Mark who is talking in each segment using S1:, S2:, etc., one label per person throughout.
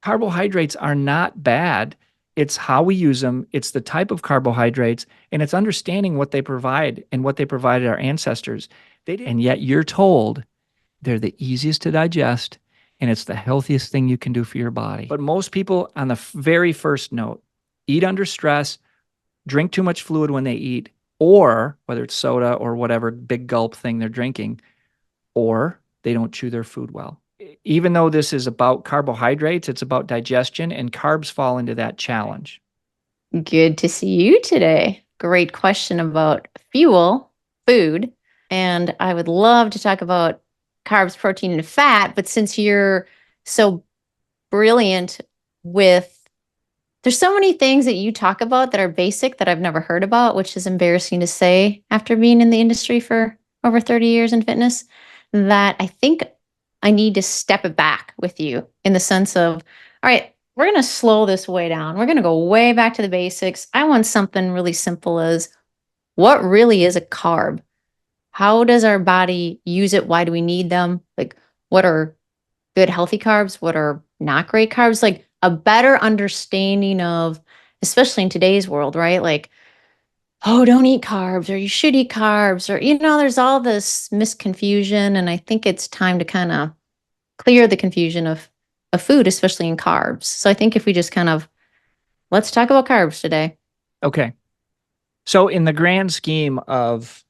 S1: carbohydrates are not bad. It's how we use them. It's the type of carbohydrates, and it's understanding what they provide and what they provided our ancestors. And yet you're told they're the easiest to digest, and it's the healthiest thing you can do for your body. But most people, on the very first note, eat under stress, drink too much fluid when they eat, or whether it's soda or whatever big gulp thing they're drinking, or they don't chew their food well. Even though this is about carbohydrates, it's about digestion, and carbs fall into that challenge.
S2: Good to see you today. Great question about fuel, food. And I would love to talk about carbs, protein, and fat. But since you're so brilliant there's so many things that you talk about that are basic that I've never heard about, which is embarrassing to say after being in the industry for over 30 years in fitness, that I think I need to step it back with you in the sense of, all right, we're going to slow this way down. We're going to go way back to the basics. I want something really simple as what really is a carb? How does our body use it? Why do we need them? Like, what are good, healthy carbs? What are not great carbs? Like a better understanding of, especially in today's world, right? Like, oh, don't eat carbs, or you should eat carbs, or, there's all this misconfusion. And I think it's time to kind of clear the confusion of food, especially in carbs. So I think if we just let's talk about carbs today.
S1: Okay. So in the grand scheme of,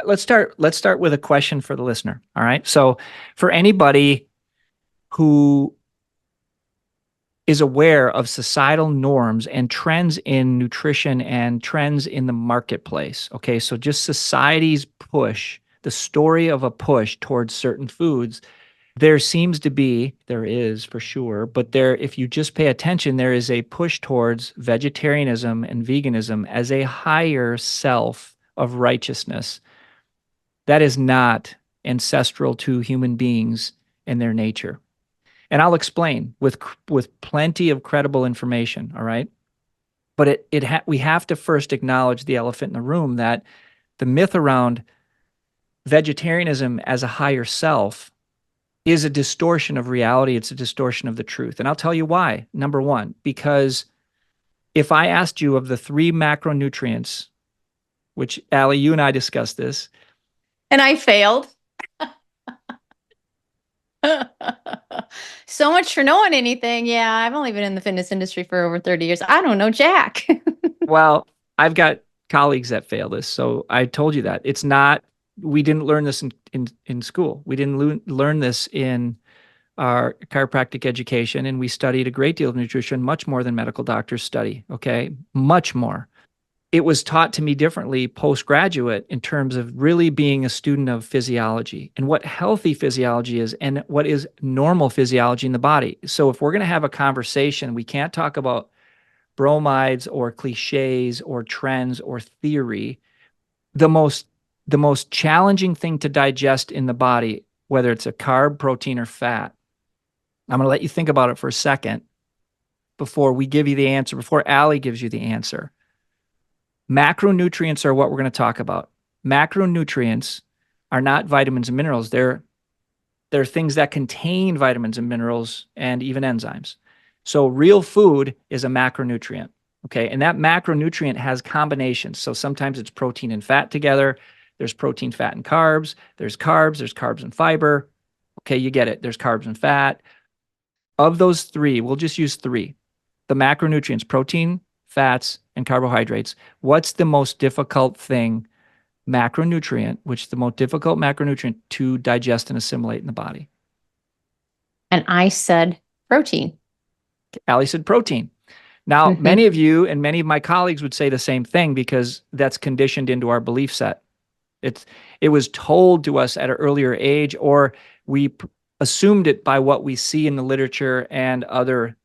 S1: let's start with a question for the listener. All right. So for anybody who is aware of societal norms and trends in nutrition and trends in the marketplace. Okay, so just society's push, the story of a push towards certain foods, there is for sure, but if you just pay attention, there is a push towards vegetarianism and veganism as a higher self of righteousness. That is not ancestral to human beings and their nature. And I'll explain with plenty of credible information, all right? But we have to first acknowledge the elephant in the room, that the myth around vegetarianism as a higher self is a distortion of reality. It's a distortion of the truth. And I'll tell you why. Number one, because if I asked you of the 3 macronutrients, which Allie, you and I discussed this.
S2: And I failed. So much for knowing anything. Yeah, I've only been in the fitness industry for over 30 years. I don't know jack.
S1: Well, I've got colleagues that fail this. So I told you that. It's not, we didn't learn this in school. We didn't learn this in our chiropractic education, and we studied a great deal of nutrition, much more than medical doctors study, okay? Much more. It was taught to me differently postgraduate in terms of really being a student of physiology and what healthy physiology is and what is normal physiology in the body. So if we're going to have a conversation, we can't talk about bromides or cliches or trends or theory. The most challenging thing to digest in the body, whether it's a carb, protein, or fat, I'm going to let you think about it for a second before we give you the answer, before Allie gives you the answer. Macronutrients are what we're going to talk about. Macronutrients are not vitamins and minerals. They're things that contain vitamins and minerals and even enzymes. So real food is a macronutrient, okay? And that macronutrient has combinations. So sometimes it's protein and fat together. There's protein, fat, and carbs. There's carbs and fiber. Okay, you get it. There's carbs and fat. Of those 3, we'll just use 3. The macronutrients, protein, fats, and carbohydrates. What's the most difficult macronutrient, which is the most difficult macronutrient to digest and assimilate in the body?
S2: And I said protein.
S1: Allie said protein. Now, many of you and many of my colleagues would say the same thing because that's conditioned into our belief set. It was told to us at an earlier age, or we assumed it by what we see in the literature and other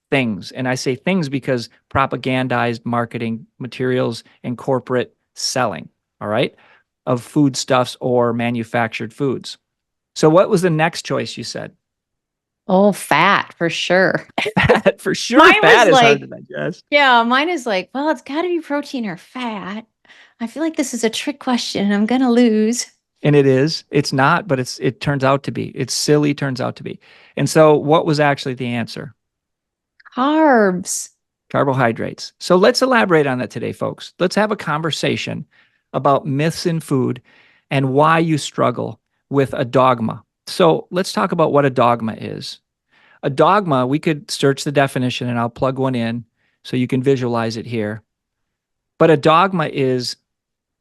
S1: things. And I say things because propagandized marketing materials and corporate selling, all right, of foodstuffs or manufactured foods. So what was the next choice you said?
S2: Oh, fat for sure.
S1: Fat for sure.
S2: Mine
S1: fat
S2: was
S1: is hard to digest.
S2: Yeah, mine is like, well, it's got to be protein or fat. I feel like this is a trick question and I'm going to lose.
S1: And it is. It's not, but it turns out to be. It's silly, turns out to be. And so what was actually the answer?
S2: Carbs.
S1: Carbohydrates. So let's elaborate on that today, folks. Let's have a conversation about myths in food and why you struggle with a dogma. So let's talk about what a dogma is. A dogma, we could search the definition and I'll plug one in so you can visualize it here. But a dogma is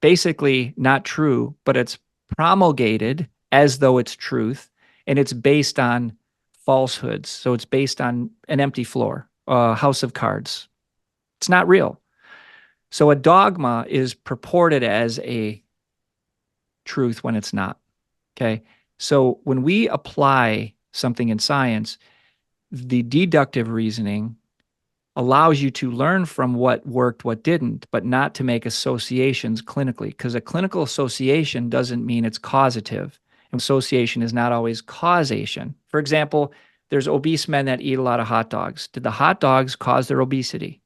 S1: basically not true, but it's promulgated as though it's truth, and it's based on falsehoods. So it's based on an empty floor, a house of cards. It's not real. So a dogma is purported as a truth when it's not. Okay. So when we apply something in science, the deductive reasoning allows you to learn from what worked, what didn't, but not to make associations clinically, because a clinical association doesn't mean it's causative. And association is not always causation. For example, there's obese men that eat a lot of hot dogs. Did the hot dogs cause their obesity?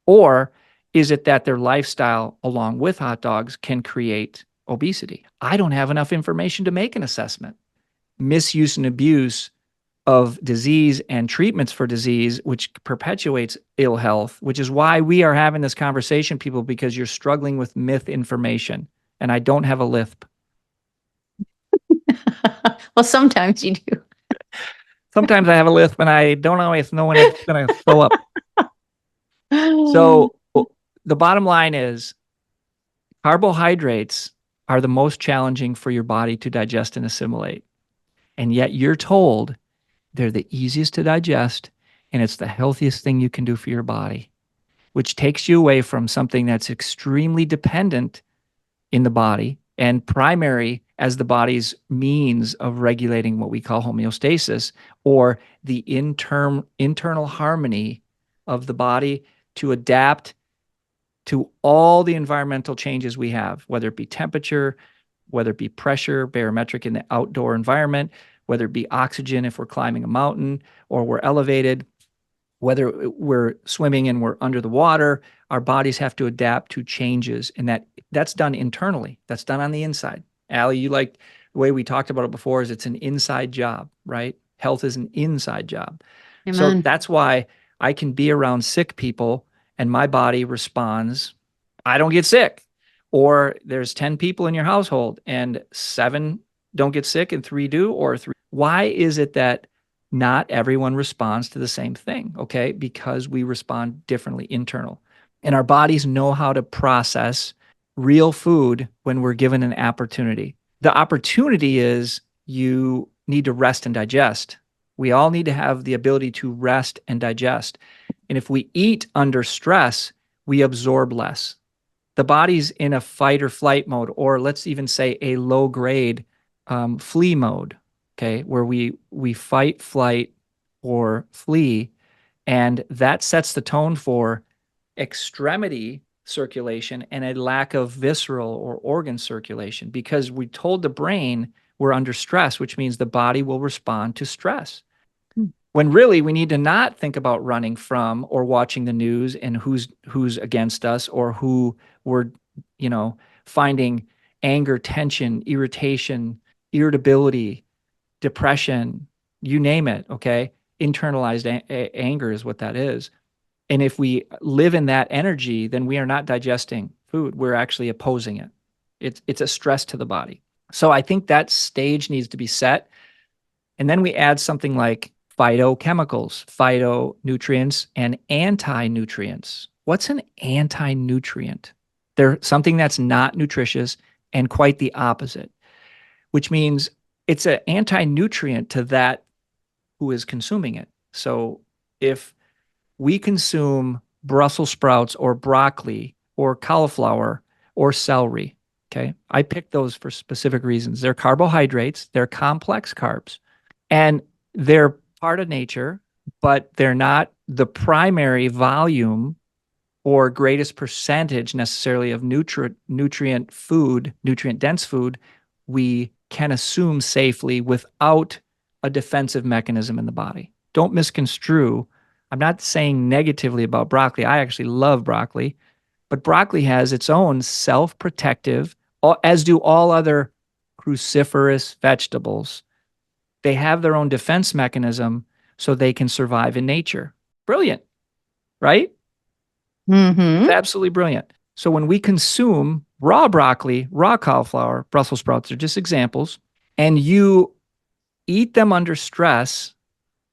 S1: Or is it that their lifestyle along with hot dogs can create obesity? I don't have enough information to make an assessment. Misuse and abuse of disease and treatments for disease, which perpetuates ill health, which is why we are having this conversation, people, because you're struggling with myth information. And I don't have a lisp.
S2: Well, sometimes you do.
S1: Sometimes I have a lisp and I don't always know when it's going to show up. So the bottom line is carbohydrates are the most challenging for your body to digest and assimilate. And yet you're told they're the easiest to digest, and it's the healthiest thing you can do for your body, which takes you away from something that's extremely dependent in the body and primary as the body's means of regulating what we call homeostasis, or the internal harmony of the body to adapt to all the environmental changes we have, whether it be temperature, whether it be pressure, barometric in the outdoor environment, whether it be oxygen if we're climbing a mountain or we're elevated, whether we're swimming and we're under the water, our bodies have to adapt to changes. And that's done internally. That's done on the inside. Allie, you like the way we talked about it before is it's an inside job, right? Health is an inside job.
S2: Amen.
S1: So that's why I can be around sick people and my body responds, I don't get sick. Or there's 10 people in your household and 7 don't get sick and 3 do, or 3. Why is it that not everyone responds to the same thing? Okay, because we respond differently internal. And our bodies know how to process real food when we're given an opportunity. The opportunity is you need to rest and digest. We all need to have the ability to rest and digest. And if we eat under stress, we absorb less. The body's in a fight or flight mode, or let's even say a low grade flee mode, okay, where we fight, flight, or flee. And that sets the tone for extremity circulation and a lack of visceral or organ circulation, because we told the brain we're under stress, which means the body will respond to stress. When really we need to not think about running from or watching the news and who's against us or who we're, finding anger, tension, irritation, irritability, depression, you name it, okay? Internalized anger is what that is. And if we live in that energy, then we are not digesting food. We're actually opposing it. It's a stress to the body. So I think that stage needs to be set. And then we add something like phytochemicals, phytonutrients, and anti-nutrients. What's an anti-nutrient? They're something that's not nutritious and quite the opposite, which means it's an anti-nutrient to that who is consuming it. So if we consume Brussels sprouts or broccoli or cauliflower or celery, okay, I picked those for specific reasons. They're carbohydrates, they're complex carbs, and they're part of nature, but they're not the primary volume or greatest percentage necessarily of nutrient food, nutrient dense food we can assume safely without a defensive mechanism in the body. Don't misconstrue. I'm not saying negatively about broccoli. I actually love broccoli, but broccoli has its own self-protective, as do all other cruciferous vegetables. They have their own defense mechanism so they can survive in nature. Brilliant, right? It's
S2: Mm-hmm.
S1: absolutely brilliant. So when we consume raw broccoli, raw cauliflower, Brussels sprouts are just examples, and you eat them under stress,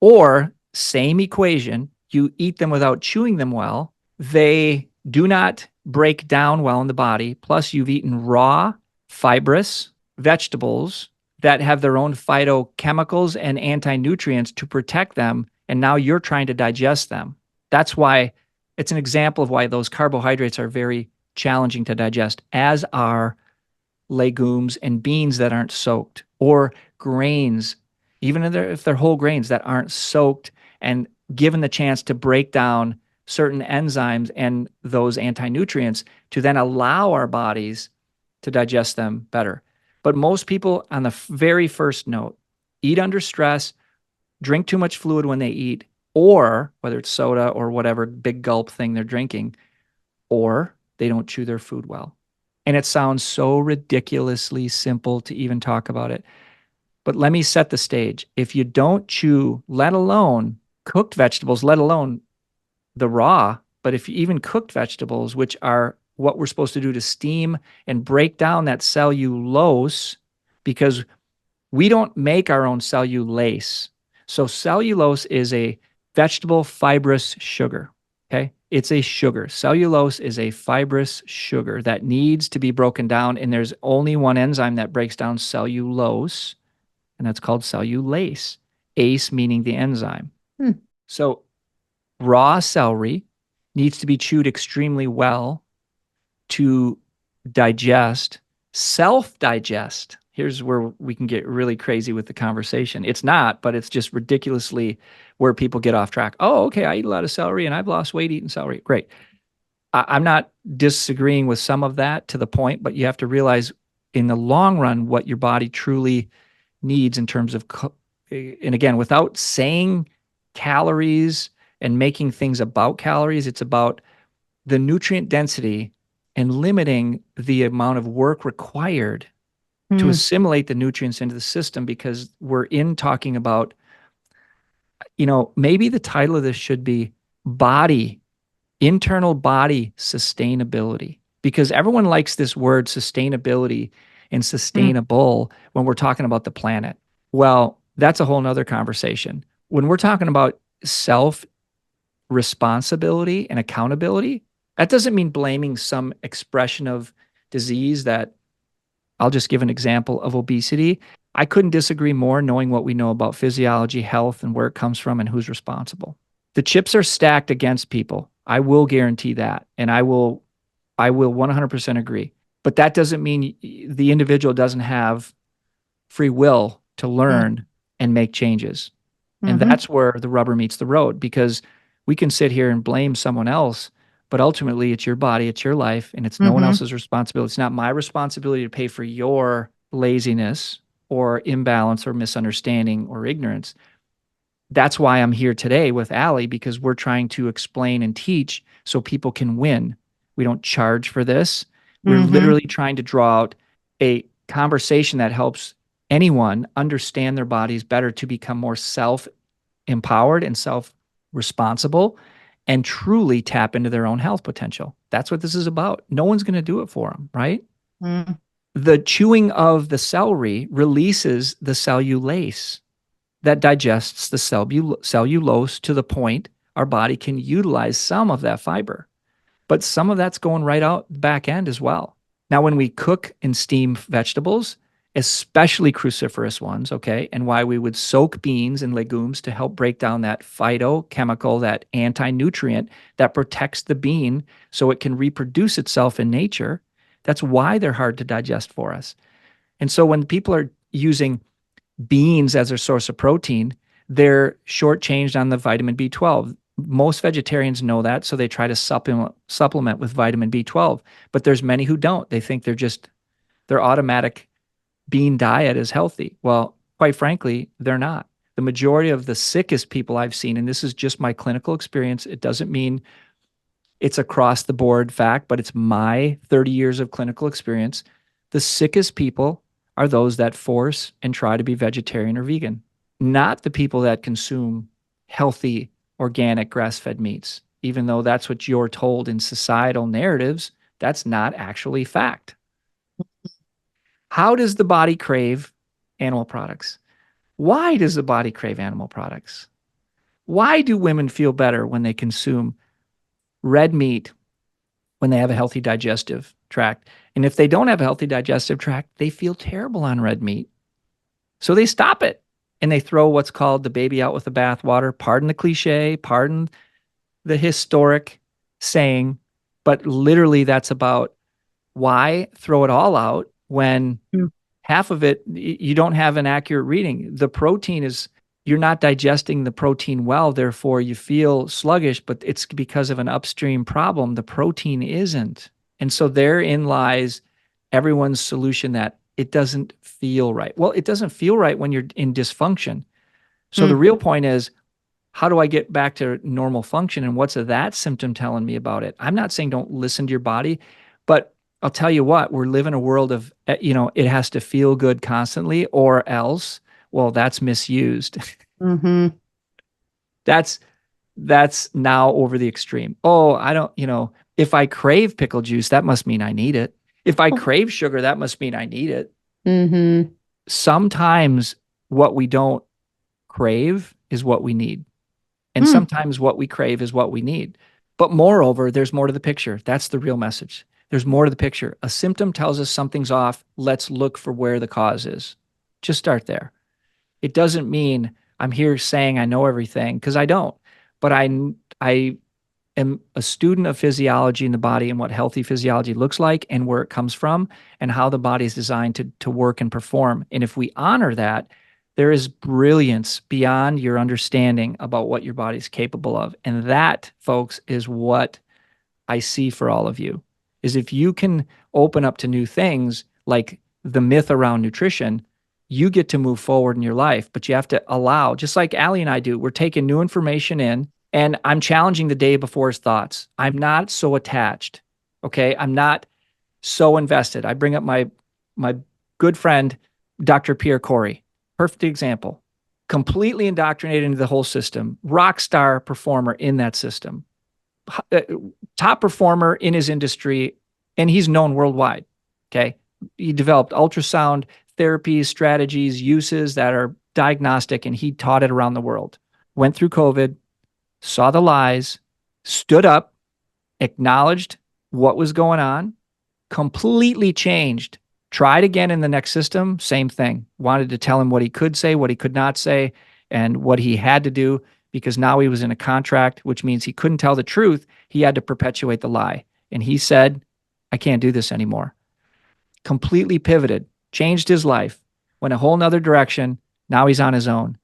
S1: or same equation, you eat them without chewing them well, they do not break down well in the body. Plus, you've eaten raw, fibrous vegetables that have their own phytochemicals and anti-nutrients to protect them. And now you're trying to digest them. That's why it's an example of why those carbohydrates are very challenging to digest, as are legumes and beans that aren't soaked, or grains, even if they're whole grains that aren't soaked and given the chance to break down certain enzymes and those anti-nutrients to then allow our bodies to digest them better. But most people, on the very first note, eat under stress, drink too much fluid when they eat, or whether it's soda or whatever big gulp thing they're drinking, or they don't chew their food well. And it sounds so ridiculously simple to even talk about it. But let me set the stage. If you don't chew, let alone cooked vegetables, let alone the raw, but if you even cooked vegetables, which are what we're supposed to do to steam and break down that cellulose, because we don't make our own cellulase. So cellulose is a vegetable fibrous sugar. Okay. It's a sugar. Cellulose is a fibrous sugar that needs to be broken down. And there's only one enzyme that breaks down cellulose, and that's called cellulase. ACE meaning the enzyme.
S2: Hmm.
S1: So raw celery needs to be chewed extremely well to digest, self-digest. Here's where we can get really crazy with the conversation. It's not, but it's just ridiculously where people get off track. Oh, okay, I eat a lot of celery and I've lost weight eating celery. Great. I'm not disagreeing with some of that to the point, but you have to realize in the long run what your body truly needs in terms of, and again, without saying calories and making things about calories, it's about the nutrient density and limiting the amount of work required to
S2: Mm.
S1: assimilate the nutrients into the system, because we're in talking about, maybe the title of this should be internal body sustainability, because everyone likes this word sustainability and
S2: Mm.
S1: sustainable when we're talking about the planet. Well, that's a whole nother conversation. When we're talking about self responsibility and accountability, that doesn't mean blaming some expression of disease. That I'll just give an example of obesity. I couldn't disagree more knowing what we know about physiology, health, and where it comes from and who's responsible. The chips are stacked against people. I will guarantee that. And I will 100% agree. But that doesn't mean the individual doesn't have free will to
S2: Mm.
S1: learn and make changes. And
S2: Mm-hmm.
S1: that's where the rubber meets the road, because we can sit here and blame someone else, but ultimately it's your body, it's your life, and it's no one
S2: Mm-hmm.
S1: else's responsibility. It's not my responsibility to pay for your laziness or imbalance or misunderstanding or ignorance. That's why I'm here today with Allie, because we're trying to explain and teach so people can win. We don't charge for this. We're
S2: Mm-hmm.
S1: literally trying to draw out a conversation that helps anyone understand their bodies better to become more self empowered and self responsible and truly tap into their own health potential. That's what this is about. No one's going to do it for them, right?
S2: Mm.
S1: The chewing of the celery releases the cellulase that digests the cellulose to the point our body can utilize some of that fiber. But some of that's going right out the back end as well. Now, when we cook and steam vegetables, especially cruciferous ones, okay, and why we would soak beans and legumes to help break down that phytochemical, that anti-nutrient that protects the bean so it can reproduce itself in nature. That's why they're hard to digest for us. And so when people are using beans as their source of protein, they're shortchanged on the vitamin B12. Most vegetarians know that, so they try to supplement with vitamin B12. But there's many who don't. They think their automatic bean diet is healthy. Well, quite frankly, they're not. The majority of the sickest people I've seen, and this is just my clinical experience, it doesn't mean it's across the board fact, but it's my 30 years of clinical experience. The sickest people are those that force and try to be vegetarian or vegan, not the people that consume healthy, organic, grass-fed meats, even though that's what you're told in societal narratives. That's not actually fact. How does the body crave animal products? Why does the body crave animal products? Why do women feel better when they consume red meat when they have a healthy digestive tract? And if they don't have a healthy digestive tract, they feel terrible on red meat. So they stop it and they throw what's called the baby out with the bathwater. Pardon the cliche, pardon the historic saying, but literally that's about why throw it all out when half of it, you don't have an accurate reading. The protein is, you're not digesting the protein well, therefore you feel sluggish, but it's because of an upstream problem. The protein isn't. And so therein lies everyone's solution that it doesn't feel right. Well, it doesn't feel right when you're in dysfunction. So the real point is, how do I get back to normal function? And what's that symptom telling me about it? I'm not saying don't listen to your body, but I'll tell you what, we're living a world of, it has to feel good constantly or else, well, that's misused.
S2: Mm-hmm.
S1: That's now over the extreme. Oh, I don't, if I crave pickle juice, that must mean I need it. If I crave sugar, that must mean I need it.
S2: Mm-hmm.
S1: Sometimes what we don't crave is what we need. And sometimes what we crave is what we need. But moreover, there's more to the picture. That's the real message. There's more to the picture. A symptom tells us something's off. Let's look for where the cause is. Just start there. It doesn't mean I'm here saying I know everything, because I don't. But I am a student of physiology in the body and what healthy physiology looks like and where it comes from and how the body is designed to work and perform. And if we honor that, there is brilliance beyond your understanding about what your body's capable of. And that, folks, is what I see for all of you, is if you can open up to new things like the myth around nutrition, you get to move forward in your life. But you have to allow, just like Allie and I do, we're taking new information in and I'm challenging the day before's thoughts. I'm not so attached. Okay. I'm not so invested. I bring up my good friend, Dr. Pierre Corey. Perfect example. Completely indoctrinated into the whole system. Rock star performer in that system. Top performer in his industry, and he's known worldwide. Okay. He developed ultrasound therapies, strategies, uses that are diagnostic, and he taught it around the world. Went through COVID, saw the lies, stood up, acknowledged what was going on, completely changed. Tried again in the next system, same thing. Wanted to tell him what he could say, what he could not say, and what he had to do, because now he was in a contract, which means he couldn't tell the truth. He had to perpetuate the lie. And he said, I can't do this anymore. Completely pivoted, changed his life, went a whole nother direction. Now he's on his own.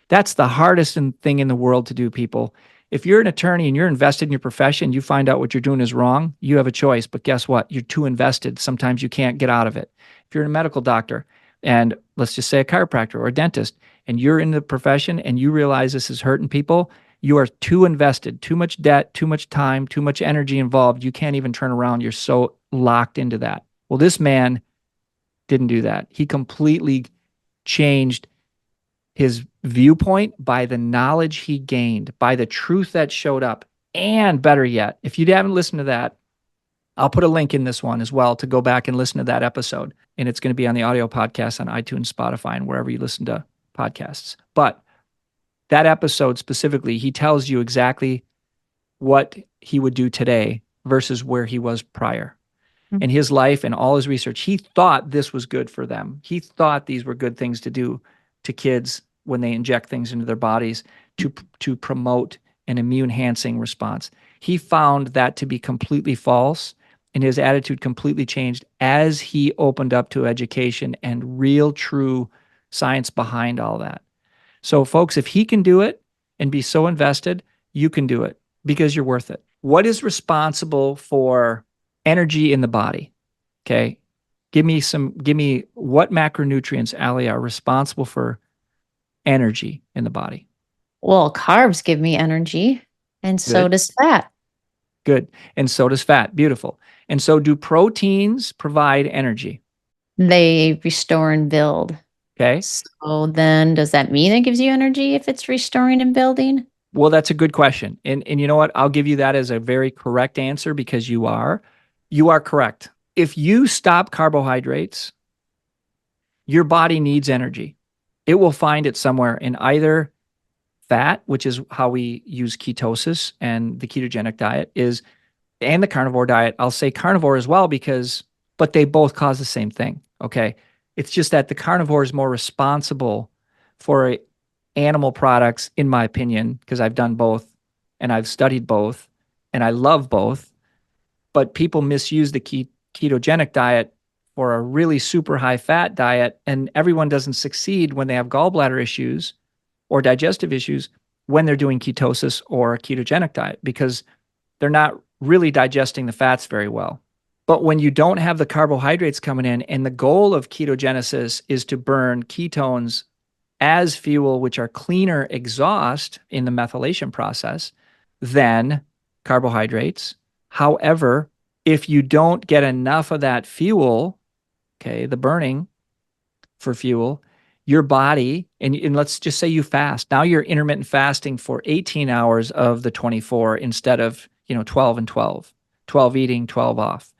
S1: That's the hardest thing in the world to do, people. If you're an attorney and you're invested in your profession, you find out what you're doing is wrong, you have a choice. But guess what? You're too invested. Sometimes you can't get out of it. If you're a medical doctor and let's just say a chiropractor or a dentist, and you're in the profession and you realize this is hurting people, you are too invested, too much debt, too much time, too much energy involved. You can't even turn around. You're so locked into that. Well, this man didn't do that. He completely changed his viewpoint by the knowledge he gained, by the truth that showed up. And better yet, if you haven't listened to that, I'll put a link in this one as well to go back and listen to that episode. And it's going to be on the audio podcast on iTunes, Spotify, and wherever you listen to podcasts. But that episode specifically, he tells you exactly what he would do today versus where he was prior. In his life and all his research, he thought this was good for them. He thought these were good things to do to kids when they inject things into their bodies to promote an immune-enhancing response. He found that to be completely false, and his attitude completely changed as he opened up to education and real, true science behind all that. So, folks, if he can do it and be so invested, you can do it because you're worth it. What is responsible for energy in the body? Okay. Give me what macronutrients, Allie, are responsible for energy in the body?
S2: Well, carbs give me energy, and so does fat.
S1: Good. And so does fat. Beautiful. And so do proteins provide energy?
S2: They restore and build.
S1: Okay.
S2: So then does that mean it gives you energy if it's restoring and building?
S1: Well, that's a good question. And you know what? I'll give you that as a very correct answer because you are. You are correct. If you stop carbohydrates, your body needs energy. It will find it somewhere in either fat, which is how we use ketosis and the ketogenic diet is, and the carnivore diet. I'll say carnivore as well because, but they both cause the same thing. Okay. It's just that the carnivore is more responsible for animal products, in my opinion, because I've done both and I've studied both and I love both. But people misuse the ketogenic diet for a really super high fat diet, and everyone doesn't succeed when they have gallbladder issues or digestive issues when they're doing ketosis or a ketogenic diet because they're not really digesting the fats very well. But when you don't have the carbohydrates coming in, and the goal of ketogenesis is to burn ketones as fuel, which are cleaner exhaust in the methylation process than carbohydrates. However, if you don't get enough of that fuel, okay, the burning for fuel, your body, and let's just say you fast. Now you're intermittent fasting for 18 hours of the 24 instead of, 12 and 12, 12 eating, 12 off.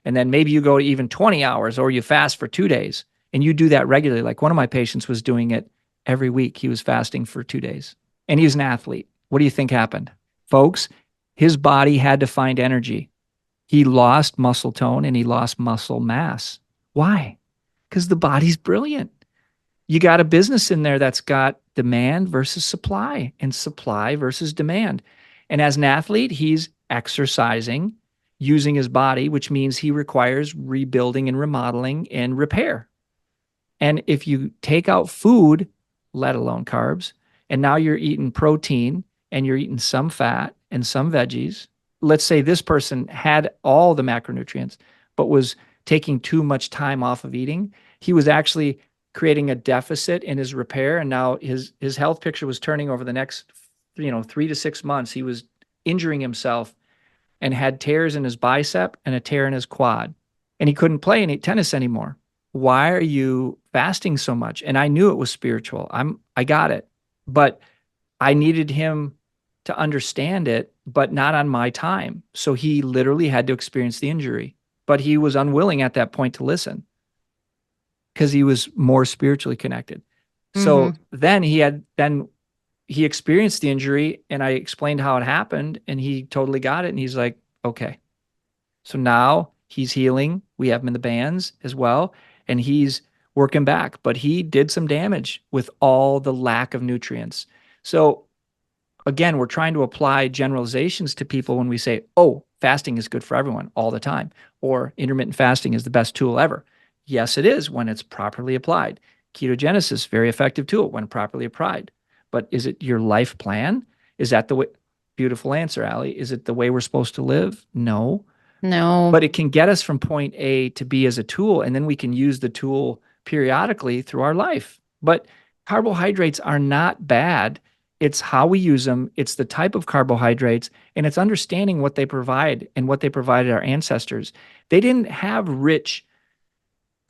S1: And then maybe you go to even 20 hours or you fast for 2 days and you do that regularly. Like one of my patients was doing it every week. He was fasting for 2 days and he was an athlete. What do you think happened? Folks, his body had to find energy. He lost muscle tone and he lost muscle mass. Why? Because the body's brilliant. You got a business in there that's got demand versus supply and supply versus demand. And as an athlete, he's exercising using his body, which means he requires rebuilding and remodeling and repair. And if you take out food, let alone carbs, and now you're eating protein and you're eating some fat and some veggies, let's say this person had all the macronutrients, but was taking too much time off of eating, he was actually creating a deficit in his repair. And now his health picture was turning over the next, 3 to 6 months. He was injuring himself and had tears in his bicep and a tear in his quad. And he couldn't play any tennis anymore. Why are you fasting so much? And I knew it was spiritual. I got it. But I needed him to understand it, but not on my time. So he literally had to experience the injury. But he was unwilling at that point to listen because he was more spiritually connected. So then he experienced the injury and I explained how it happened and he totally got it. And he's like, okay. So now he's healing. We have him in the bands as well. And he's working back, but he did some damage with all the lack of nutrients. So again, we're trying to apply generalizations to people when we say, oh, fasting is good for everyone all the time, or intermittent fasting is the best tool ever. Yes, it is when it's properly applied. Ketogenesis, very effective tool when properly applied. But is it your life plan? Is that the way? Beautiful answer, Allie. Is it the way we're supposed to live? No.
S2: No.
S1: But it can get us from point A to B as a tool, and then we can use the tool periodically through our life. But carbohydrates are not bad. It's how we use them. It's the type of carbohydrates, and it's understanding what they provide and what they provided our ancestors. They didn't have rich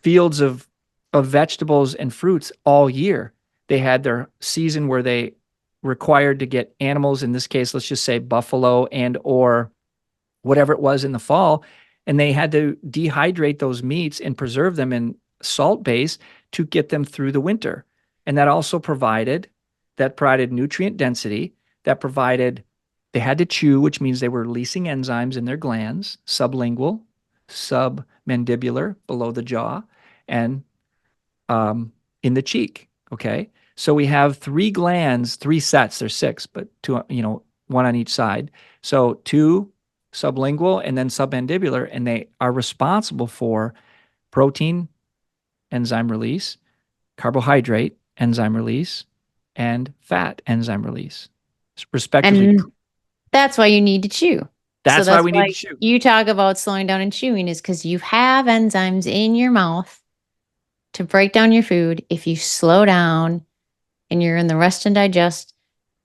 S1: fields of vegetables and fruits all year. They had their season where they required to get animals, in this case, let's just say buffalo and or whatever it was in the fall, and they had to dehydrate those meats and preserve them in salt base to get them through the winter. And that also provided nutrient density, that provided, they had to chew, which means they were releasing enzymes in their glands, sublingual, submandibular, below the jaw, and in the cheek. Okay. So we have 3 glands, 3 sets, there's 6, but 2, one on each side. So 2 sublingual and then submandibular, and they are responsible for protein enzyme release, carbohydrate enzyme release, and fat enzyme release, respectively.
S2: And that's why you need to chew.
S1: That's why we need to chew.
S2: You talk about slowing down and chewing is because you have enzymes in your mouth to break down your food. If you slow down and you're in the rest and digest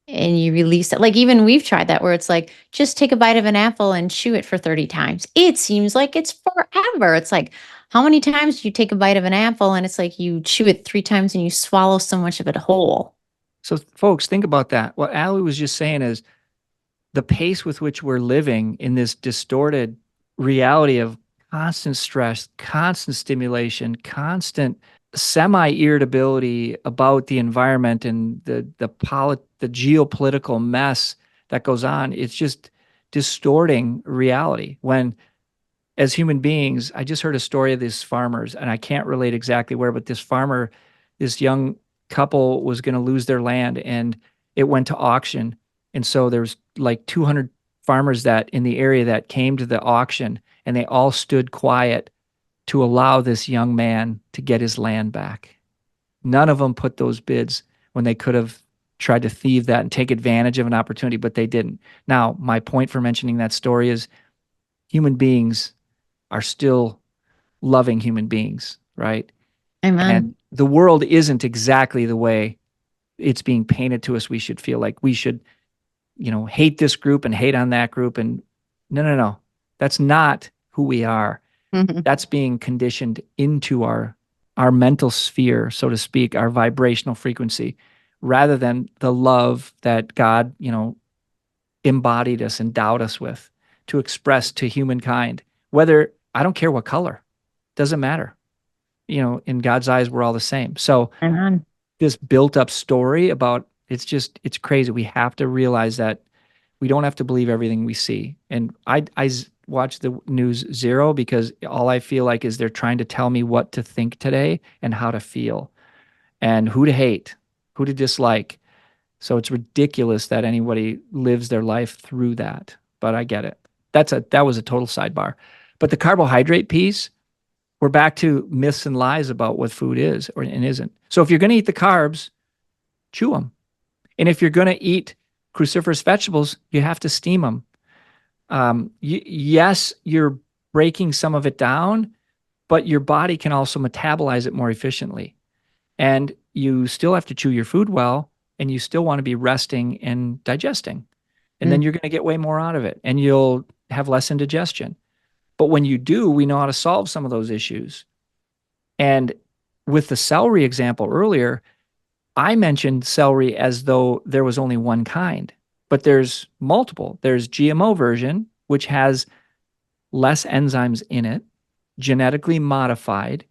S2: and you release it, like even we've tried that where it's like, just take a bite of an apple and chew it for 30 times. It seems like it's forever. It's like, How many times do you take a bite of an apple and it's like you chew it 3 times and you swallow so much of it whole?
S1: So, folks, think about that. What Allie was just saying is the pace with which we're living in this distorted reality of constant stress, constant stimulation, constant semi-irritability about the environment and the geopolitical mess that goes on. It's just distorting reality. When as human beings, I just heard a story of these farmers, and I can't relate exactly where, but this farmer, this young couple was going to lose their land, and it went to auction. And so there's like 200 farmers that in the area that came to the auction, and they all stood quiet to allow this young man to get his land back. None of them put those bids when they could have tried to thieve that and take advantage of an opportunity, but they didn't. Now, my point for mentioning that story is human beings are still loving human beings, right?
S2: Amen.
S1: And the world isn't exactly the way it's being painted to us. We should feel like we should, hate this group and hate on that group. And no, no, no. That's not who we are.
S2: Mhm.
S1: That's being conditioned into our mental sphere, so to speak, our vibrational frequency, rather than the love that God, embodied us, endowed us with to express to humankind. Whether I don't care what color, doesn't matter. In God's eyes, we're all the same. So
S2: Amen.
S1: this built up story about it's crazy. We have to realize that we don't have to believe everything we see. And I watch the news zero because all I feel like is they're trying to tell me what to think today and how to feel and who to hate, who to dislike. So it's ridiculous that anybody lives their life through that. But I get it. That was a total sidebar. But the carbohydrate piece, we're back to myths and lies about what food is and isn't. So if you're going to eat the carbs, chew them. And if you're going to eat cruciferous vegetables, you have to steam them. Yes, you're breaking some of it down, but your body can also metabolize it more efficiently. And you still have to chew your food well, and you still want to be resting and digesting. And then
S2: Mm.
S1: you're going to get way more out of it, and you'll have less indigestion. But when you do, we know how to solve some of those issues. And with the celery example earlier, I mentioned celery as though there was only one kind, but there's multiple. There's GMO version, which has less enzymes in it, genetically modified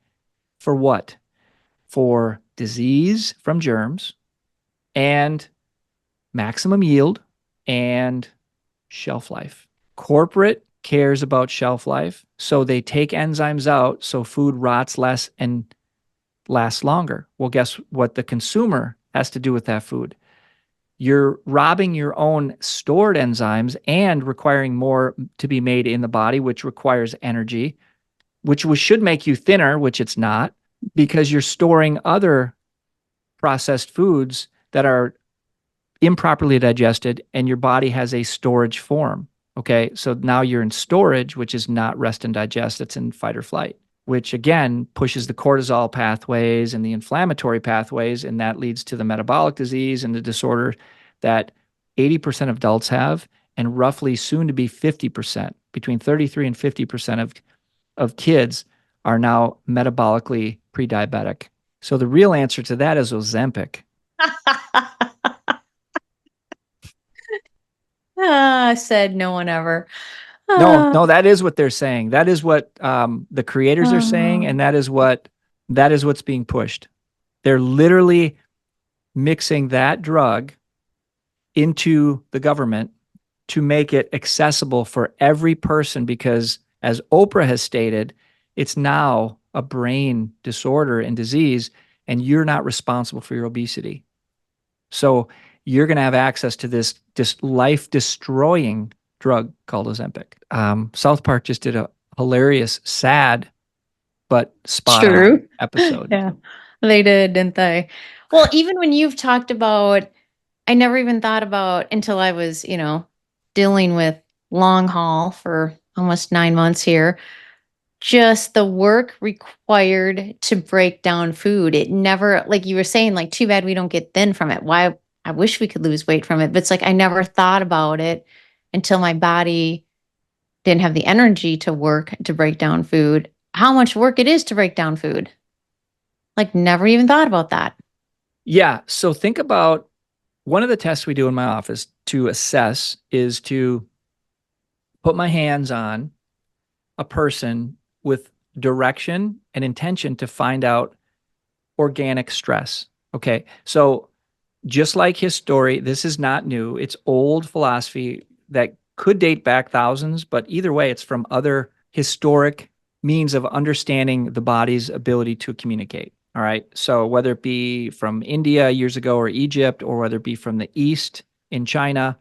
S1: for what? For disease from germs and maximum yield and shelf life. Corporate cares about shelf life, so they take enzymes out so food rots less and lasts longer. Well, guess what the consumer has to do with that food? You're robbing your own stored enzymes and requiring more to be made in the body, which requires energy, which should make you thinner, which it's not, because you're storing other processed foods that are improperly digested and your body has a storage form. Okay. So now you're in storage, which is not rest and digest, it's in fight or flight, which again pushes the cortisol pathways and the inflammatory pathways. And that leads to the metabolic disease and the disorder that 80% of adults have, and roughly soon to be 50%, between 33 and 50% of kids are now metabolically pre-diabetic. So the real answer to that is Ozempic.
S2: Said no one ever.
S1: No,
S2: Ah,
S1: no, that is what they're saying. That is what the creators are saying, and that is what's being pushed. They're literally mixing that drug into the government to make it accessible for every person because, as Oprah has stated, it's now a brain disorder and disease, and you're not responsible for your obesity. So you're going to have access to this life-destroying drug called Ozempic. South Park just did a hilarious, sad, but spot on
S2: true.
S1: episode.
S2: Yeah, they did, didn't they? Well, even when you've talked about, I never even thought about until I was, dealing with long haul for almost 9 months here, just the work required to break down food. It never, like you were saying, like, too bad we don't get thin from it. Why? I wish we could lose weight from it, but it's like I never thought about it until my body didn't have the energy to work to break down food. how much work it is to break down food. Like, never even thought about that.
S1: Yeah. So think about one of the tests we do in my office to assess is to put my hands on a person with direction and intention to find out organic stress. Okay. So just like his story, this is not new. It's old philosophy that could date back thousands, but either way, it's from other historic means of understanding the body's ability to communicate. All right. So whether it be from India years ago or Egypt, or whether it be from the East in China,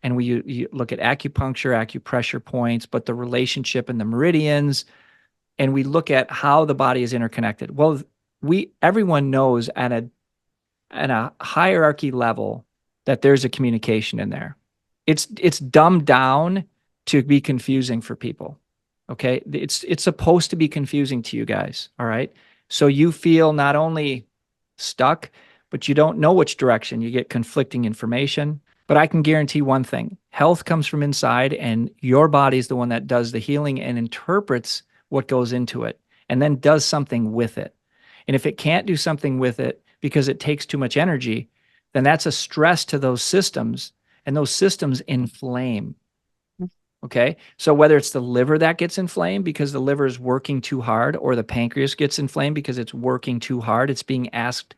S1: and you look at acupuncture, acupressure points, but the relationship and the meridians, and we look at how the body is interconnected. Well, everyone knows at a hierarchy level that there's a communication in there. It's dumbed down to be confusing for people. Okay? It's supposed to be confusing to you guys, all right? So you feel not only stuck, but you don't know which direction. You get conflicting information. But I can guarantee one thing. Health comes from inside, and your body is the one that does the healing and interprets what goes into it and then does something with it. And if it can't do something with it because it takes too much energy, then that's a stress to those systems, and those systems inflame. Okay. So whether it's the liver that gets inflamed because the liver is working too hard, or the pancreas gets inflamed because it's working too hard, it's being asked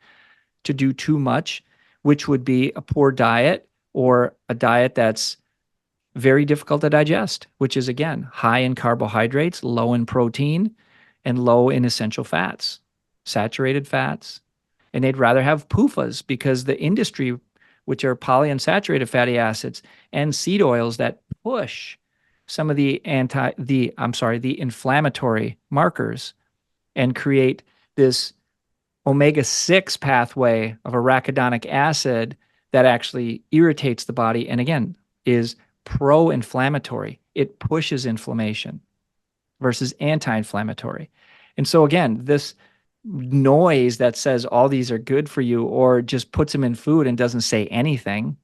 S1: to do too much, which would be a poor diet or a diet that's very difficult to digest, which is, again, high in carbohydrates, low in protein, and low in essential fats, saturated fats. And they'd rather have PUFAs because the industry, which are polyunsaturated fatty acids and seed oils that push some of the inflammatory markers and create this omega-6 pathway of arachidonic acid that actually irritates the body and, again, is pro-inflammatory. It pushes inflammation versus anti-inflammatory. And so, again, this noise that says all these are good for you, or just puts them in food and doesn't say anything,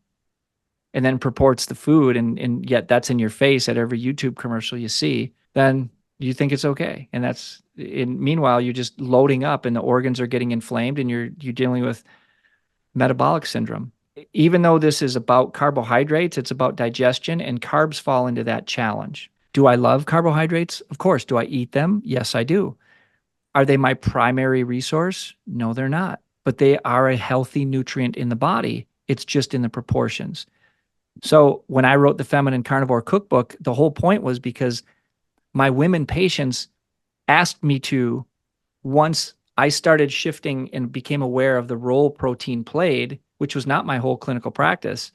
S1: and then purports the food, and yet that's in your face at every YouTube commercial you see, then you think it's okay. And meanwhile, you're just loading up and the organs are getting inflamed, and you're dealing with metabolic syndrome. Even though this is about carbohydrates, it's about digestion, and carbs fall into that challenge. Do I love carbohydrates? Of course. Do I eat them? Yes, I do. Are they my primary resource? No, they're not. But they are a healthy nutrient in the body. It's just in the proportions. So when I wrote the Feminine Carnivore Cookbook, the whole point was because my women patients asked me to, once I started shifting and became aware of the role protein played, which was not my whole clinical practice.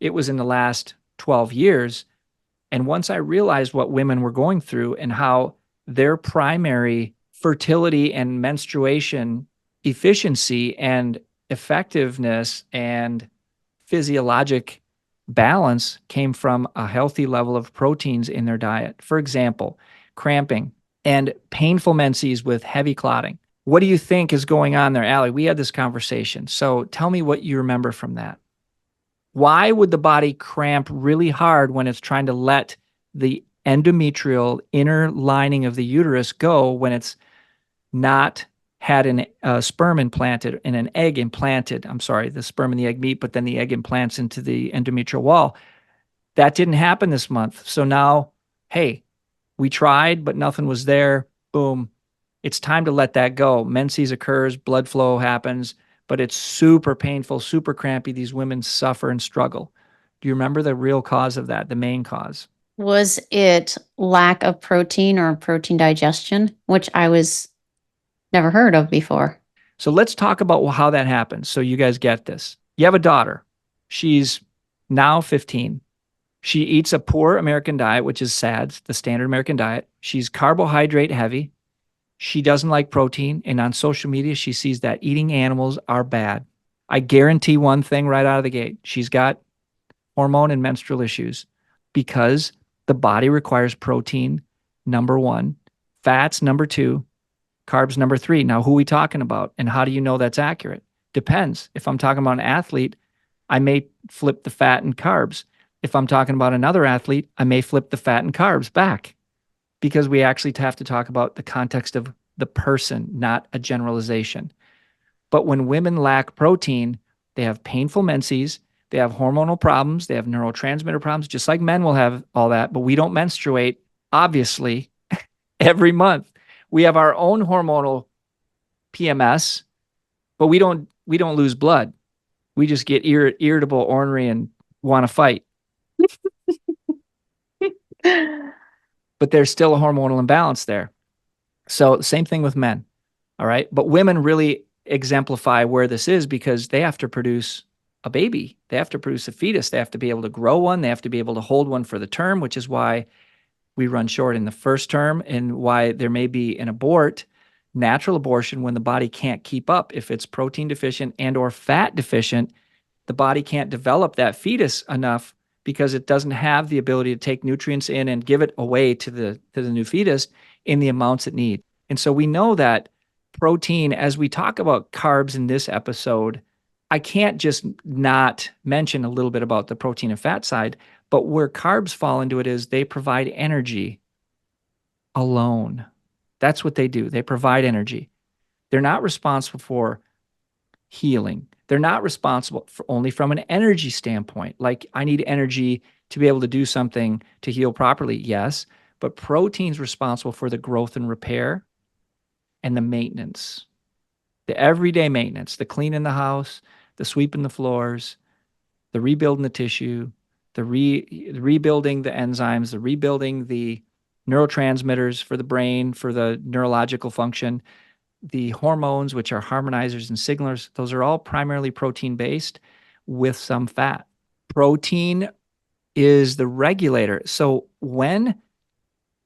S1: It was in the last 12 years. And once I realized what women were going through and how their primary fertility and menstruation efficiency and effectiveness and physiologic balance came from a healthy level of proteins in their diet. For example, cramping and painful menses with heavy clotting. What do you think is going on there, Allie? We had this conversation. So tell me what you remember from that. Why would the body cramp really hard when it's trying to let the endometrial inner lining of the uterus go when it's not had a sperm implanted and an egg implanted? I'm sorry, the sperm and the egg meet, but then the egg implants into the endometrial wall. That didn't happen this month. So now, hey, we tried, but nothing was there. Boom. It's time to let that go. Menses occurs, blood flow happens, but it's super painful, super crampy. These women suffer and struggle. Do you remember the real cause of that, the main cause?
S2: Was it lack of protein or protein digestion, which I was never heard of before?
S1: So let's talk about how that happens so you guys get this. You have a daughter. She's now 15. She eats a poor American diet, which is SAD, the standard American diet. She's carbohydrate heavy. She doesn't like protein. And on social media, she sees that eating animals are bad. I guarantee one thing right out of the gate. She's got hormone and menstrual issues because the body requires protein, number one, fats, number two, carbs, number three. Now, who are we talking about? And how do you know that's accurate? Depends. If I'm talking about an athlete, I may flip the fat and carbs. If I'm talking about another athlete, I may flip the fat and carbs back. because we actually have to talk about the context of the person, not a generalization. But when women lack protein, they have painful menses, they have hormonal problems, they have neurotransmitter problems, just like men will have all that, but we don't menstruate, obviously, every month. We have our own hormonal PMS, but we don't lose blood. We just get irritable, ornery, and want to fight. But there's still a hormonal imbalance there. So same thing with men. All right. But women really exemplify where this is because they have to produce a baby. They have to produce a fetus. They have to be able to grow one. They have to be able to hold one for the term, which is why we run short in the first term and why there may be an natural abortion when the body can't keep up. If it's protein deficient and or fat deficient, the body can't develop that fetus enough because it doesn't have the ability to take nutrients in and give it away to the new fetus in the amounts it needs. And so we know that protein, as we talk about carbs in this episode, I can't just not mention a little bit about the protein and fat side, but where carbs fall into it is they provide energy alone. That's what they do. They provide energy. They're not responsible for healing. They're not responsible for only from an energy standpoint. Like I need energy to be able to do something to heal properly. Yes, but protein's responsible for the growth and repair and the maintenance, the everyday maintenance, the cleaning the house, the sweeping the floors, the rebuilding the tissue, the rebuilding the enzymes, the rebuilding the neurotransmitters for the brain, for the neurological function, the hormones, which are harmonizers and signalers. Those are all primarily protein-based with some fat. Protein is the regulator. So when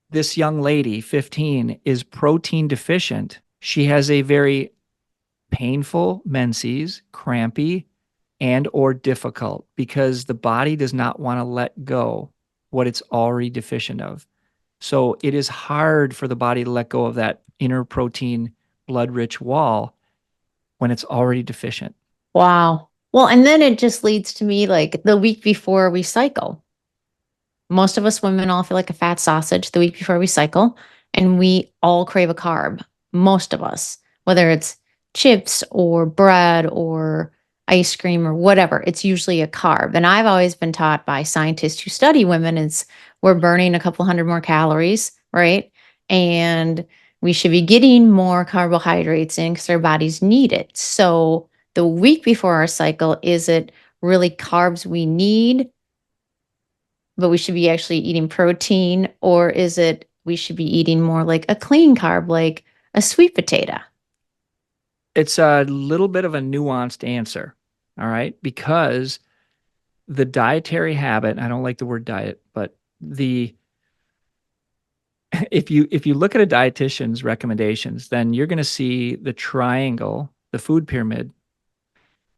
S1: this young lady, 15, is protein deficient, she has a very painful menses, crampy, and or difficult because the body does not want to let go what it's already deficient of. So it is hard for the body to let go of that inner protein blood-rich wall when it's already deficient.
S2: Wow. Well, and then it just leads to me like the week before we cycle. Most of us women all feel like a fat sausage the week before we cycle, and we all crave a carb. Most of us, whether it's chips or bread or ice cream or whatever, it's usually a carb. And I've always been taught by scientists who study women, we're burning a couple hundred more calories, right? And we should be getting more carbohydrates in because our bodies need it. So the week before our cycle, is it really carbs we need, but we should be actually eating protein? Or is it we should be eating more like a clean carb, like a sweet potato?
S1: It's a little bit of a nuanced answer, all right? Because the dietary habit, I don't like the word diet, but if you look at a dietitian's recommendations, then you're going to see the triangle, the food pyramid,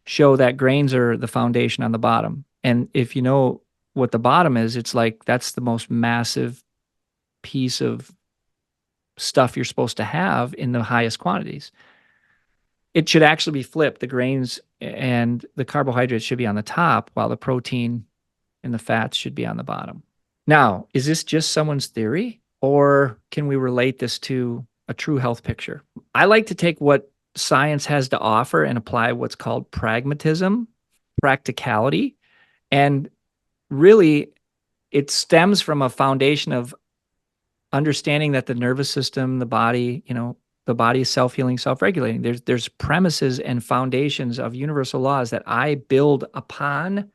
S1: show that grains are the foundation on the bottom. And if you know what the bottom is, it's like that's the most massive piece of stuff you're supposed to have in the highest quantities. It should actually be flipped. The grains and the carbohydrates should be on the top, while the protein and the fats should be on the bottom. Now, is this just someone's theory, or can we relate this to a true health picture? I like to take what science has to offer and apply what's called pragmatism, practicality, and really it stems from a foundation of understanding that the nervous system, the body, the body is self-healing, self-regulating. There's premises and foundations of universal laws that I build upon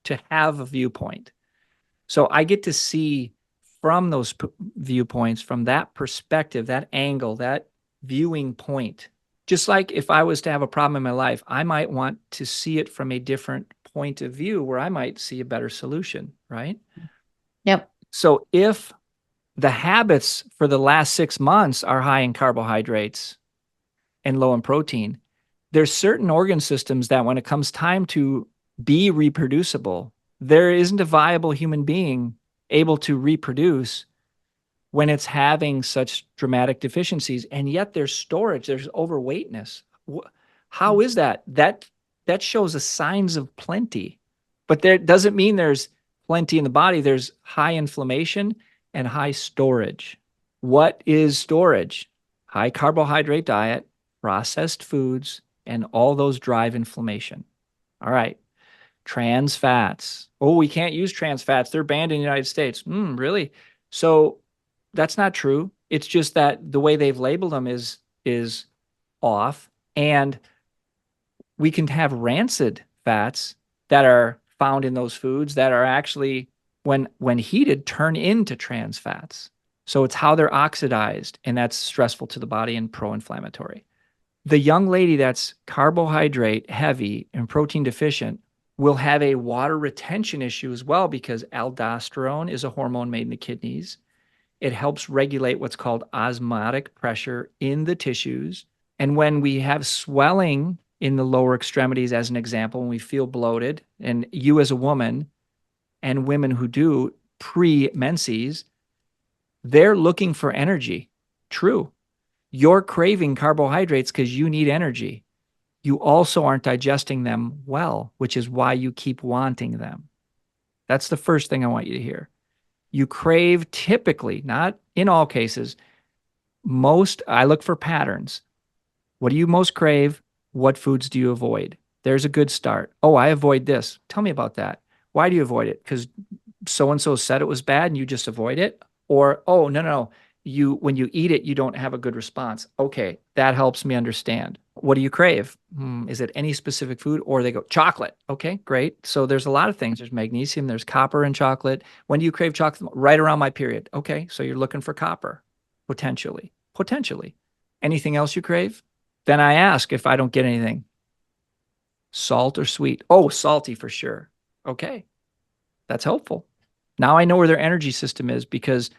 S1: to have a viewpoint. So I get to see from those viewpoints, from that perspective, that angle, that viewing point. Just like if I was to have a problem in my life, I might want to see it from a different point of view where I might see a better solution, right?
S2: Yep.
S1: So if the habits for the last 6 months are high in carbohydrates and low in protein, there's certain organ systems that when it comes time to be reproducible, there isn't a viable human being able to reproduce when it's having such dramatic deficiencies. And yet there's storage, there's overweightness. How is that? That shows the signs of plenty, but there doesn't mean there's plenty in the body. There's high inflammation and high storage. What is storage? High carbohydrate diet, processed foods, and all those drive inflammation. All right. Trans fats. Oh, we can't use trans fats. They're banned in the United States. Really? So that's not true. It's just that the way they've labeled them is off. And we can have rancid fats that are found in those foods that are actually, when heated, turn into trans fats. So it's how they're oxidized, and that's stressful to the body and pro-inflammatory. The young lady that's carbohydrate heavy and protein deficient will have a water retention issue as well, because aldosterone is a hormone made in the kidneys. It helps regulate what's called osmotic pressure in the tissues. And when we have swelling in the lower extremities, as an example, when we feel bloated, and you as a woman and women who do pre-menses, they're looking for energy. True. You're craving carbohydrates because you need energy. You also aren't digesting them well, which is why you keep wanting them. That's the first thing I want you to hear. You crave, typically, not in all cases, I look for patterns. What do you most crave? What foods do you avoid? There's a good start. Oh, I avoid this. Tell me about that. Why do you avoid it? Because so and so said it was bad and you just avoid it? Or, oh, no. When you eat it, you don't have a good response. Okay, that helps me understand. What do you crave? Is it any specific food? Or they go, chocolate. Okay, great. So there's a lot of things. There's magnesium, there's copper in chocolate. When do you crave chocolate? Right around my period. Okay, so you're looking for copper, potentially. Potentially. Anything else you crave? Then I ask if I don't get anything. Salt or sweet? Oh, salty for sure. Okay, that's helpful. Now I know where their energy system is, because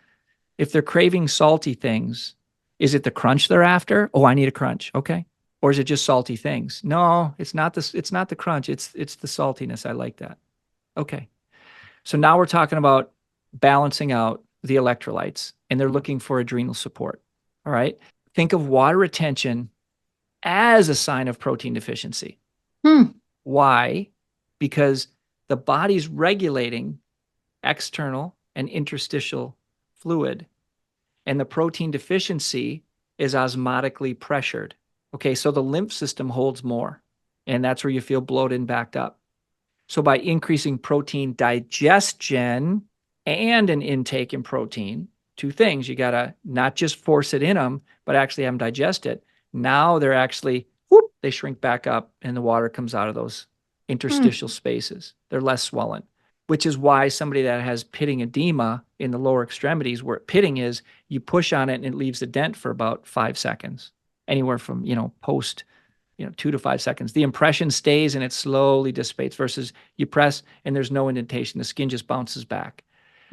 S1: if they're craving salty things, is it the crunch they're after? Oh, I need a crunch. Okay. Or is it just salty things? No, it's not the crunch. It's the saltiness. I like that. Okay. So now we're talking about balancing out the electrolytes, and they're looking for adrenal support. All right. Think of water retention as a sign of protein deficiency. Why? Because the body's regulating external and interstitial fluid, and the protein deficiency is osmotically pressured. Okay, so the lymph system holds more, and that's where you feel bloated and backed up. So by increasing protein digestion and an intake in protein, two things, you got to not just force it in them, but actually have them digest it. Now they're actually, they shrink back up, and the water comes out of those interstitial spaces. They're less swollen, which is why somebody that has pitting edema in the lower extremities, where pitting is, you push on it and it leaves a dent for about 5 seconds, anywhere from, post, 2 to 5 seconds. The impression stays and it slowly dissipates, versus you press and there's no indentation. The skin just bounces back.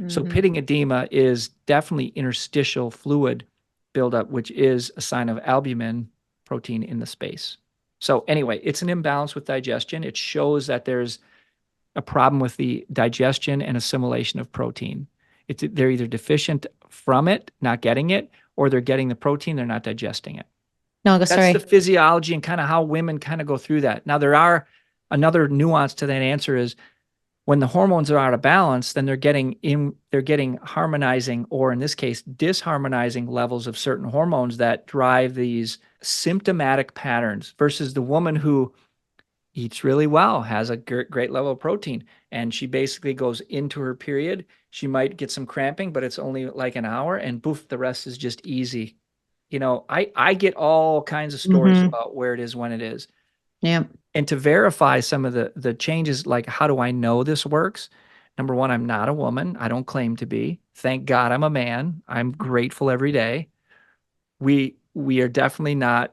S1: So pitting edema is definitely interstitial fluid buildup, which is a sign of albumin protein in the space. So anyway, it's an imbalance with digestion. It shows that there's a problem with the digestion and assimilation of protein. They're either deficient from it, not getting it, or they're getting the protein, they're not digesting it.
S2: No,
S1: That's
S2: sorry.
S1: the physiology and kind of how women kind of go through that. Now, another nuance to that answer is, when the hormones are out of balance, then they're getting harmonizing, or in this case, disharmonizing levels of certain hormones that drive these symptomatic patterns, versus the woman who eats really well, has a great level of protein, and she basically goes into her period. She might get some cramping, but it's only like an hour, and poof, the rest is just easy. I get all kinds of stories about where it is when it is.
S2: Yeah.
S1: And to verify some of the changes, like, how do I know this works? Number one, I'm not a woman. I don't claim to be. Thank God I'm a man. I'm grateful every day. We are definitely not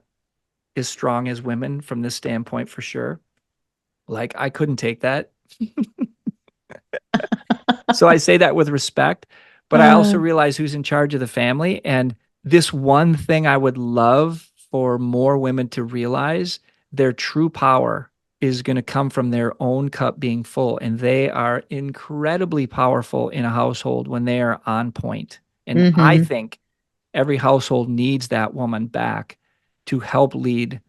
S1: as strong as women from this standpoint, for sure. Like, I couldn't take that. So I say that with respect, but I also realize who's in charge of the family. And this one thing I would love for more women to realize, their true power is going to come from their own cup being full. And they are incredibly powerful in a household when they are on point. And I think every household needs that woman back to help lead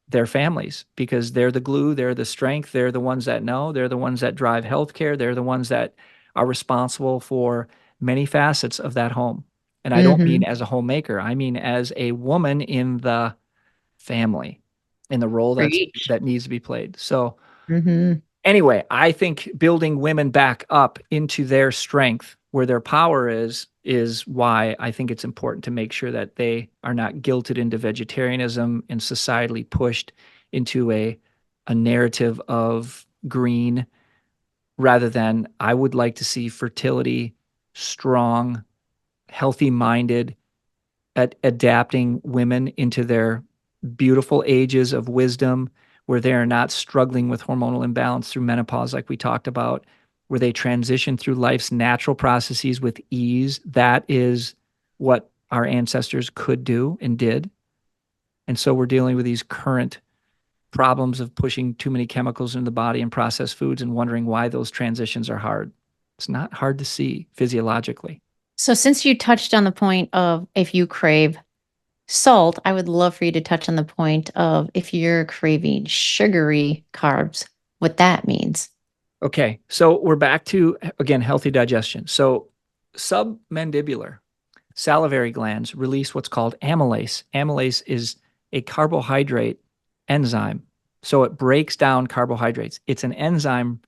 S1: their families, because they're the glue, they're the strength, they're the ones that know, they're the ones that drive healthcare, they're the ones that are responsible for many facets of that home. And I don't mean
S2: Mm-hmm.
S1: as a homemaker. I mean as a woman in the family, in the role
S2: Preach.
S1: that needs to be played. So
S2: Mm-hmm.
S1: anyway, I think building women back up into their strength where their power is why I think it's important to make sure that they are not guilted into vegetarianism and societally pushed into a narrative of green rather than I would like to see fertility, strong, healthy minded, at adapting women into their beautiful ages of wisdom where they are not struggling with hormonal imbalance through menopause, like we talked about, where they transition through life's natural processes with ease. That is what our ancestors could do and did. And so we're dealing with these current problems of pushing too many chemicals into the body and processed foods and wondering why those transitions are hard. It's not hard to see physiologically.
S2: So since you touched on the point of if you crave salt, I would love for you to touch on the point of if you're craving sugary carbs, what that means.
S1: Okay, so we're back to, again, healthy digestion. So submandibular salivary glands release what's called amylase. Amylase is a carbohydrate enzyme. So it breaks down carbohydrates. It's an enzyme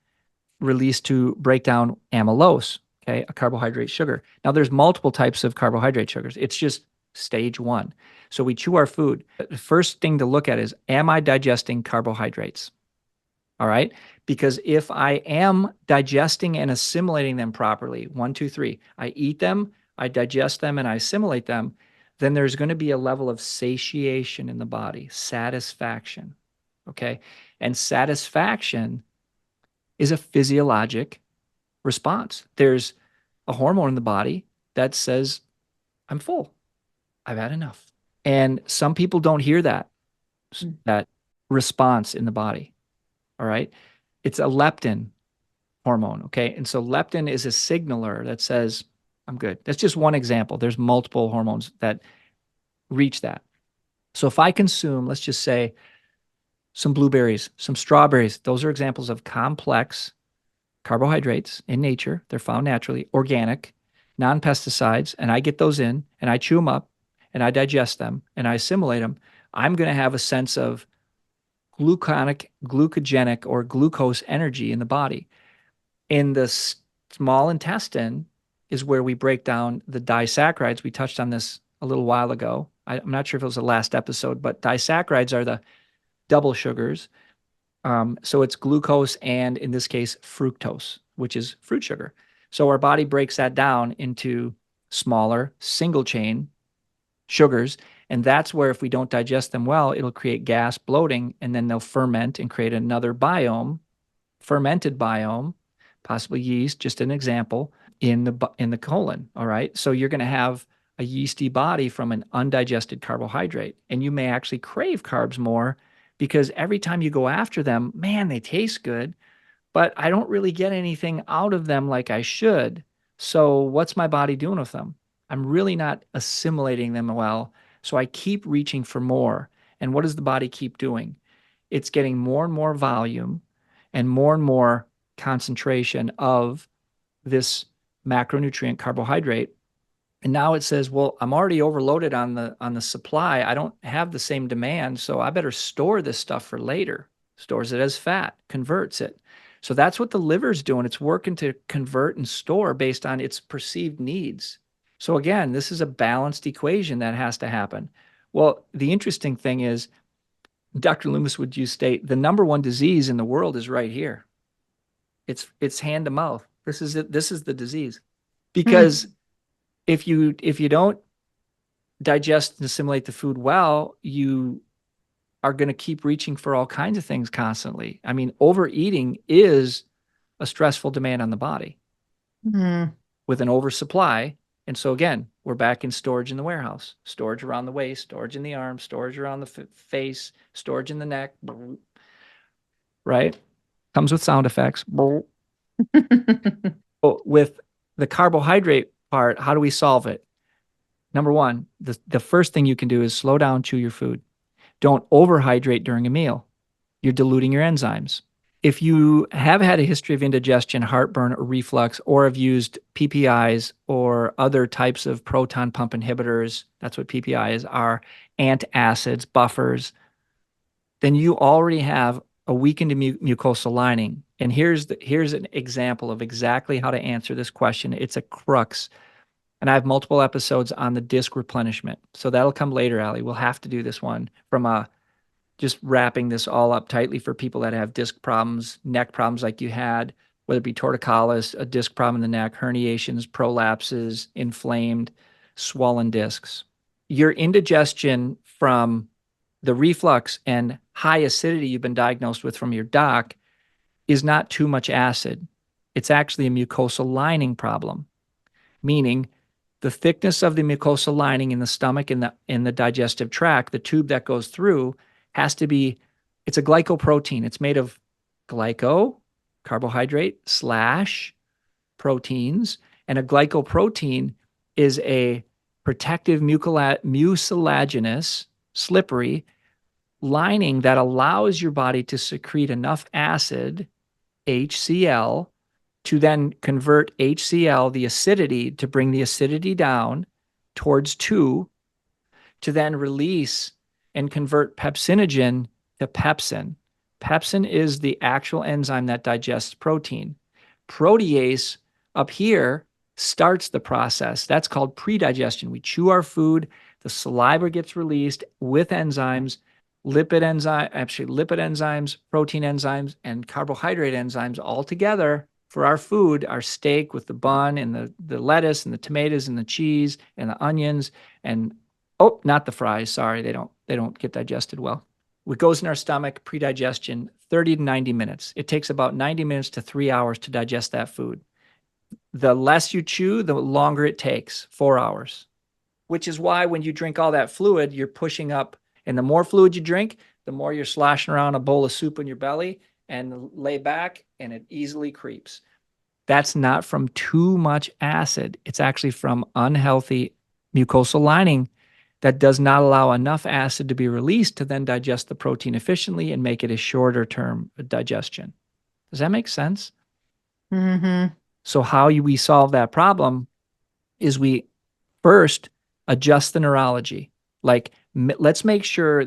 S1: released to break down amylose, okay, a carbohydrate sugar. Now there's multiple types of carbohydrate sugars. It's just stage one. So we chew our food. The first thing to look at is, am I digesting carbohydrates? All right. Because if I am digesting and assimilating them properly, one, two, three, I eat them, I digest them, and I assimilate them, then there's going to be a level of satiation in the body, satisfaction. Okay. And satisfaction is a physiologic response. There's a hormone in the body that says, I'm full, I've had enough. And some people don't hear that response in the body. All right. It's a leptin hormone. Okay. And so leptin is a signaler that says, I'm good. That's just one example. There's multiple hormones that reach that. So if I consume, let's just say, some blueberries, some strawberries, those are examples of complex carbohydrates in nature. They're found naturally, organic, non pesticides, and I get those in and I chew them up and I digest them and I assimilate them. I'm going to have a sense of glucogenic, or glucose energy in the body. In the small intestine is where we break down the disaccharides. We touched on this a little while ago. I'm not sure if it was the last episode, but disaccharides are the double sugars. So it's glucose and, in this case, fructose, which is fruit sugar. So our body breaks that down into smaller single chain sugars. And that's where, if we don't digest them well, it'll create gas, bloating, and then they'll ferment and create another biome, fermented biome, possibly yeast, just an example, in the colon. All right. So you're going to have a yeasty body from an undigested carbohydrate. And you may actually crave carbs more because every time you go after them, man, they taste good, but I don't really get anything out of them like I should. So what's my body doing with them? I'm really not assimilating them well. So I keep reaching for more. And what does the body keep doing? It's getting more and more volume and more concentration of this macronutrient carbohydrate. And now it says, well, I'm already overloaded on the supply. I don't have the same demand, so I better store this stuff for later. Stores it as fat, converts it. So that's what the liver's doing. It's working to convert and store based on its perceived needs. So again, this is a balanced equation that has to happen. Well, the interesting thing is, Dr. Loomis, would you state the number one disease in the world is right here? It's hand to mouth. This is it. This is the disease. Because if you don't digest and assimilate the food well, you are going to keep reaching for all kinds of things constantly. I mean, overeating is a stressful demand on the body
S2: Mm.
S1: with an oversupply. And so again, we're back in storage in the warehouse, storage around the waist, storage in the arms, storage around the face, storage in the neck, right? Comes with sound effects. With the carbohydrate part, how do we solve it? Number one, the first thing you can do is slow down, chew your food. Don't overhydrate during a meal. You're diluting your enzymes. If you have had a history of indigestion, heartburn, or reflux, or have used PPIs or other types of proton pump inhibitors, that's what PPIs are, antacids, buffers, then you already have a weakened mucosal lining. And here's an example of exactly how to answer this question. It's a crux. And I have multiple episodes on the disc replenishment. So that'll come later, Allie. We'll have to do this one from just wrapping this all up tightly for people that have disc problems, neck problems like you had, whether it be torticollis, a disc problem in the neck, herniations, prolapses, inflamed, swollen discs. Your indigestion from the reflux and high acidity you've been diagnosed with from your doc is not too much acid. It's actually a mucosal lining problem, meaning the thickness of the mucosal lining in the stomach and in the digestive tract, the tube that goes through, has to be, it's a glycoprotein. It's made of glyco, carbohydrate, slash proteins. And a glycoprotein is a protective mucilaginous, slippery lining that allows your body to secrete enough acid, HCl, to then convert HCl, the acidity, to bring the acidity down towards 2, to then release and convert pepsinogen to pepsin. Pepsin is the actual enzyme that digests protein. Protease up here starts the process. That's called predigestion. We chew our food, the saliva gets released with enzymes, lipid enzymes, protein enzymes, and carbohydrate enzymes all together for our food, our steak with the bun and the lettuce and the tomatoes and the cheese and the onions and, oh, not the fries. Sorry, they don't get digested well. What goes in our stomach, predigestion, 30 to 90 minutes. It takes about 90 minutes to 3 hours to digest that food. The less you chew, the longer it takes, 4 hours, which is why when you drink all that fluid, you're pushing up. And the more fluid you drink, the more you're sloshing around a bowl of soup in your belly and lay back, and it easily creeps. That's not from too much acid. It's actually from unhealthy mucosal lining that does not allow enough acid to be released to then digest the protein efficiently and make it a shorter term digestion. Does that make sense?
S2: Mm-hmm.
S1: So how we solve that problem is we first adjust the neurology. Like, let's make sure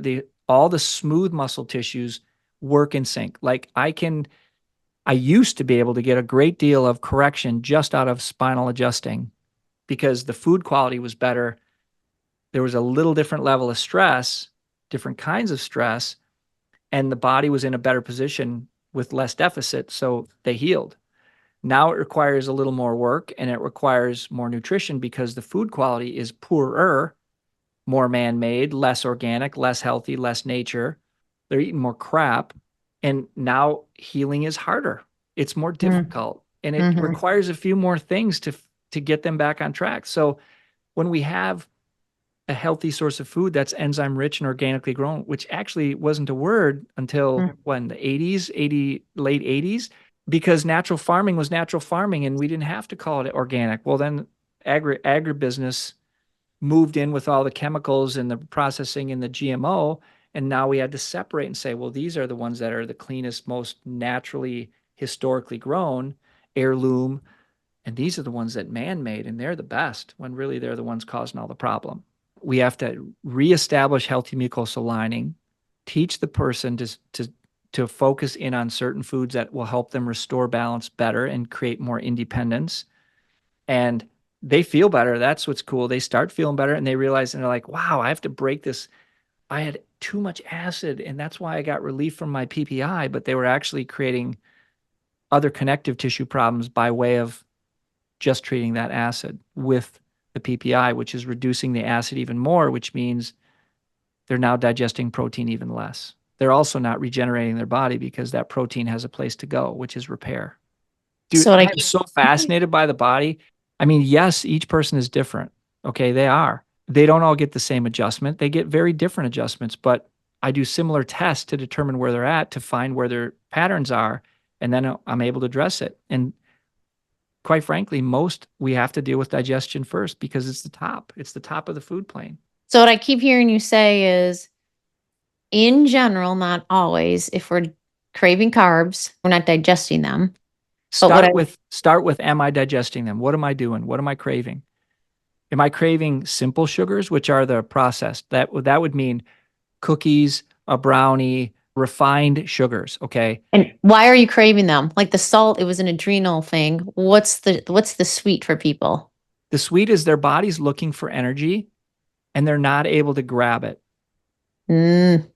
S1: all the smooth muscle tissues work in sync. Like I used to be able to get a great deal of correction just out of spinal adjusting because the food quality was better. There was a little different level of stress, different kinds of stress, and the body was in a better position with less deficit, so they healed. Now it requires a little more work and it requires more nutrition because the food quality is poorer, more man-made, less organic, less healthy, less nature. They're eating more crap. And now healing is harder. It's more difficult. And it requires a few more things to get them back on track. So when we have a healthy source of food that's enzyme rich and organically grown, which actually wasn't a word until when the late 80s, because natural farming was natural farming and we didn't have to call it organic. Well, then agribusiness moved in with all the chemicals and the processing and the GMO. And now we had to separate and say, well, these are the ones that are the cleanest, most naturally, historically grown, heirloom. And these are the ones that man-made, and they're the best when really they're the ones causing all the problem. We have to reestablish healthy mucosal lining, teach the person to focus in on certain foods that will help them restore balance better and create more independence. And they feel better. That's what's cool. They start feeling better and they realize, and they're like, wow, I have to break this. I had too much acid and that's why I got relief from my PPI, but they were actually creating other connective tissue problems by way of just treating that acid with the PPI, which is reducing the acid even more, which means they're now digesting protein even less. They're also not regenerating their body because that protein has a place to go, which is repair. Dude, I'm so fascinated by the body. I mean, yes, each person is different. Okay, they are. They don't all get the same adjustment. They get very different adjustments, but I do similar tests to determine where they're at, to find where their patterns are, and then I'm able to address it. And quite frankly, we have to deal with digestion first because it's the top. It's the top of the food plane.
S2: So what I keep hearing you say is, in general, not always, if we're craving carbs. We're not digesting them. But what
S1: Start with am I digesting them? What am I doing? What am I craving? Am I craving simple sugars, which are the processed? That would mean cookies, a brownie, refined sugars, okay?
S2: and why are you craving them? Like the salt, it was an adrenal thing. What's the sweet for people?
S1: The sweet is their body's looking for energy and they're not able to grab it.
S2: Mm,